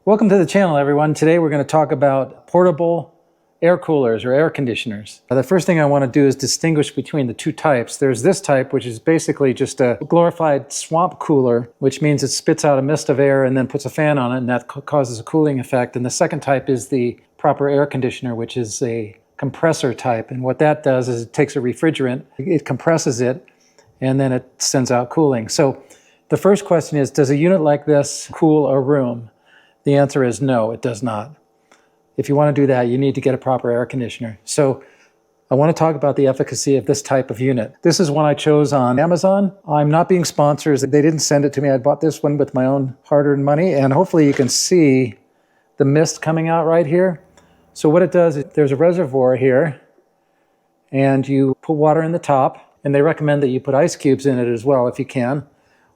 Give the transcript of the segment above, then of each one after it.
Welcome to the channel, everyone. Today we're going to talk about portable air coolers or air conditioners. The first thing I want to do is distinguish between the two types. There's this type, which is basically just a glorified swamp cooler, which means it spits out a mist of air and then puts a fan on it, and that causes a cooling effect. And the second type is the proper air conditioner, which is a compressor type. And what that does is it takes a refrigerant, it compresses it, and then it sends out cooling. So the first question is, does a unit like this cool a room? The answer is no, it does not. If you want to do that, you need to get a proper air conditioner. So I want to talk about the efficacy of this type of unit. This is one I chose on Amazon. I'm not being sponsored. They didn't send it to me. I bought this one with my own hard-earned money, and hopefully you can see the mist coming out right here. So what it does is there's a reservoir here, and you put water in the top, and they recommend that you put ice cubes in it as well if you can.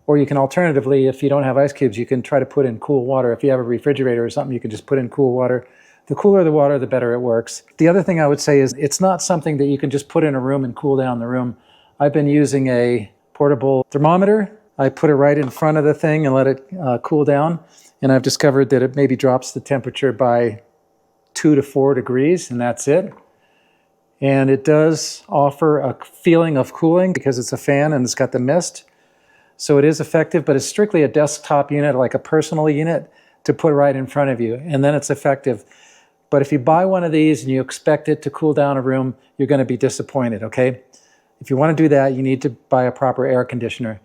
Or you can alternatively, if you don't have ice cubes, you can try to put in cool water. If you have a refrigerator or something, you can just put in cool water. The cooler the water, the better it works. The other thing I would say is it's not something that you can just put in a room and cool down the room. I've been using a portable thermometer. I put it right in front of the thing and let it cool down. And I've discovered that it maybe drops the temperature by 2 to 4 degrees, and that's it. And it does offer a feeling of cooling because it's a fan and it's got the mist. So it is effective, but it's strictly a desktop unit, like a personal unit, to put right in front of you, and then it's effective. But if you buy one of these and you expect it to cool down a room, you're going to be disappointed, okay? If you want to do that, you need to buy a proper air conditioner.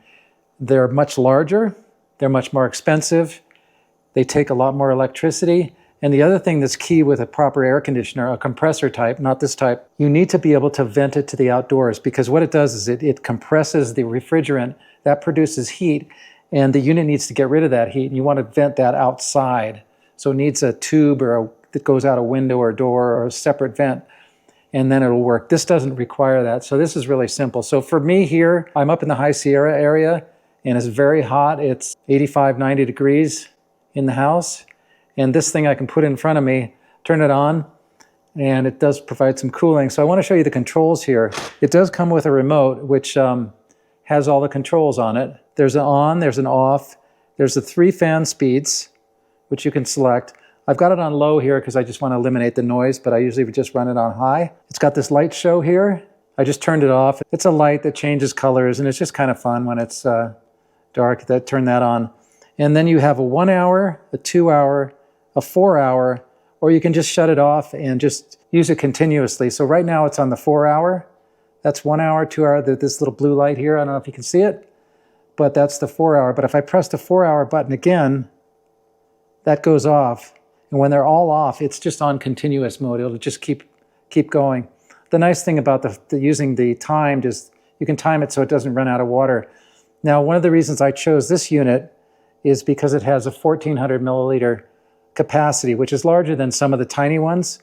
They're much larger, they're much more expensive, they take a lot more electricity, and the other thing that's key with a proper air conditioner, a compressor type, not this type, you need to be able to vent it to the outdoors, because what it does is it compresses the refrigerant. That produces heat, and the unit needs to get rid of that heat, and you want to vent that outside. So it needs a tube that goes out a window or door or a separate vent, and then it'll work. This doesn't require that, so this is really simple. So for me here, I'm up in the High Sierra area, and it's very hot. It's 85, 90 degrees in the house, and this thing I can put in front of me, turn it on, and it does provide some cooling. So I want to show you the controls here. It does come with a remote, which has all the controls on it. There's an on, there's an off, there's the 3 fan speeds, which you can select. I've got it on low here because I just want to eliminate the noise, but I usually would just run it on high. It's got this light show here. I just turned it off. It's a light that changes colors, and it's just kind of fun when it's dark. Turn that on. And then you have a 1 hour, a 2 hour, a 4 hour, or you can just shut it off and just use it continuously. So right now it's on the 4 hour. That's 1 hour, 2 hour, this little blue light here. I don't know if you can see it, but that's the 4 hour. But if I press the 4 hour button again, that goes off. And when they're all off, it's just on continuous mode. It'll just keep going. The nice thing about using the timed is you can time it so it doesn't run out of water. Now, one of the reasons I chose this unit is because it has a 1,400 milliliter capacity, which is larger than some of the tiny ones.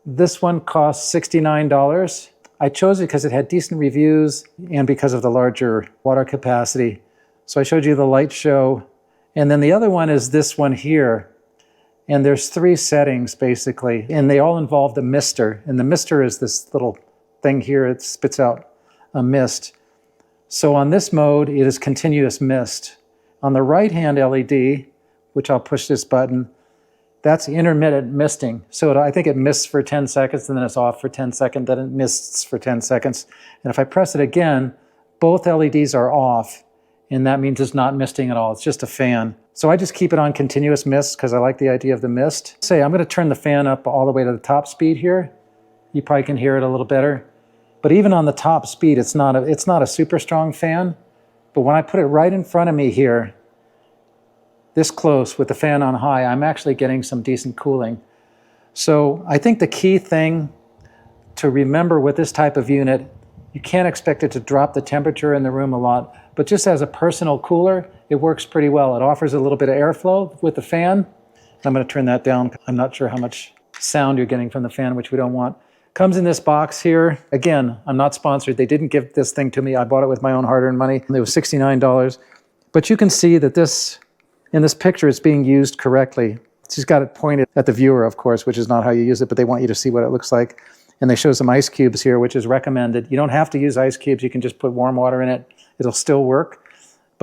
This one costs $69. I chose it because it had decent reviews and because of the larger water capacity. So I showed you the light show. And then the other one is this one here. And there's 3 settings basically, and they all involve the mister. And the mister is this little thing here. It spits out a mist. So on this mode, it is continuous mist. On the right-hand LED, which I'll push this button, that's intermittent misting. So I think it mists for 10 seconds, and then it's off for 10 seconds, then it mists for 10 seconds. And if I press it again, both LEDs are off, and that means it's not misting at all. It's just a fan. So I just keep it on continuous mist because I like the idea of the mist. I'm going to turn the fan up all the way to the top speed here. You probably can hear it a little better. But even on the top speed, it's not a super strong fan. But when I put it right in front of me here, this close with the fan on high, I'm actually getting some decent cooling. So I think the key thing to remember with this type of unit, you can't expect it to drop the temperature in the room a lot, but just as a personal cooler, it works pretty well. It offers a little bit of airflow with the fan. I'm going to turn that down. I'm not sure how much sound you're getting from the fan, which we don't want. Comes in this box here. Again, I'm not sponsored. They didn't give this thing to me. I bought it with my own hard-earned money. It was $69. But you can see that in this picture, it's being used correctly. She's got it pointed at the viewer, of course, which is not how you use it, but they want you to see what it looks like. And they show some ice cubes here, which is recommended. You don't have to use ice cubes. You can just put warm water in it. It'll still work.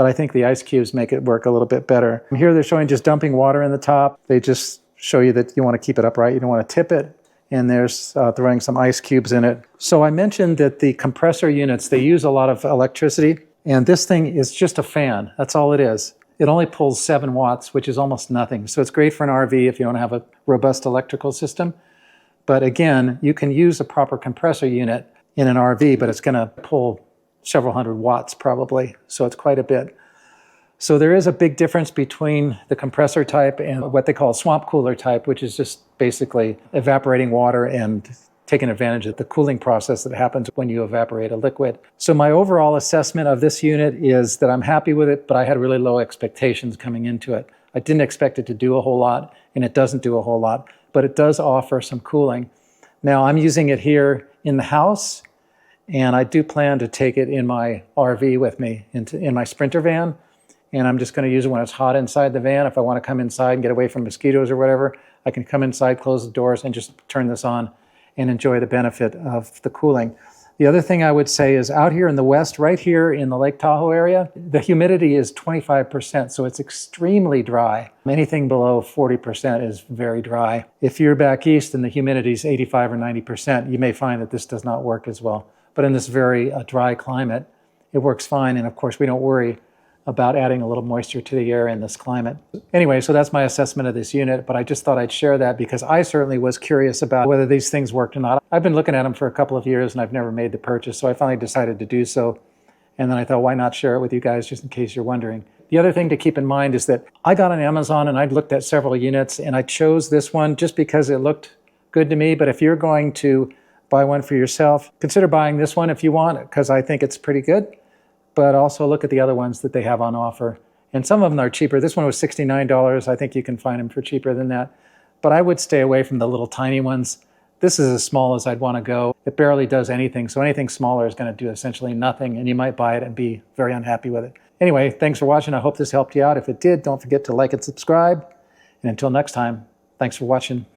but I think the ice cubes make it work a little bit better. Here they're showing just dumping water in the top. They just show you that you want to keep it upright. You don't want to tip it. And there's throwing some ice cubes in it. So I mentioned that the compressor units, they use a lot of electricity. And this thing is just a fan. That's all it is. It only pulls 7 watts, which is almost nothing. So it's great for an RV if you don't have a robust electrical system. But again, you can use a proper compressor unit in an RV, but it's going to pull several hundred watts probably. So it's quite a bit. So there is a big difference between the compressor type and what they call swamp cooler type, which is just basically evaporating water and taking advantage of the cooling process that happens when you evaporate a liquid. So my overall assessment of this unit is that I'm happy with it, but I had really low expectations coming into it. I didn't expect it to do a whole lot, and it doesn't do a whole lot, but it does offer some cooling. Now I'm using it here in the house, and I do plan to take it in my RV with me, in my Sprinter van. And I'm just going to use it when it's hot inside the van. If I want to come inside and get away from mosquitoes or whatever, I can come inside, close the doors, and just turn this on and enjoy the benefit of the cooling. The other thing I would say is out here in the west, right here in the Lake Tahoe area, the humidity is 25%, so it's extremely dry. Anything below 40% is very dry. If you're back east and the humidity is 85 or 90%, you may find that this does not work as well. But in this very dry climate, it works fine, and of course we don't worry about adding a little moisture to the air in this climate. Anyway, so that's my assessment of this unit, but I just thought I'd share that because I certainly was curious about whether these things worked or not. I've been looking at them for a couple of years and I've never made the purchase, so I finally decided to do so. And then I thought, why not share it with you guys just in case you're wondering. The other thing to keep in mind is that I got on Amazon and I'd looked at several units and I chose this one just because it looked good to me. But if you're going to buy one for yourself, consider buying this one if you want it, because I think it's pretty good. But also look at the other ones that they have on offer. And some of them are cheaper. This one was $69. I think you can find them for cheaper than that. But I would stay away from the little tiny ones. This is as small as I'd want to go. It barely does anything. So anything smaller is going to do essentially nothing. And you might buy it and be very unhappy with it. Anyway, thanks for watching. I hope this helped you out. If it did, don't forget to like and subscribe. And until next time, thanks for watching.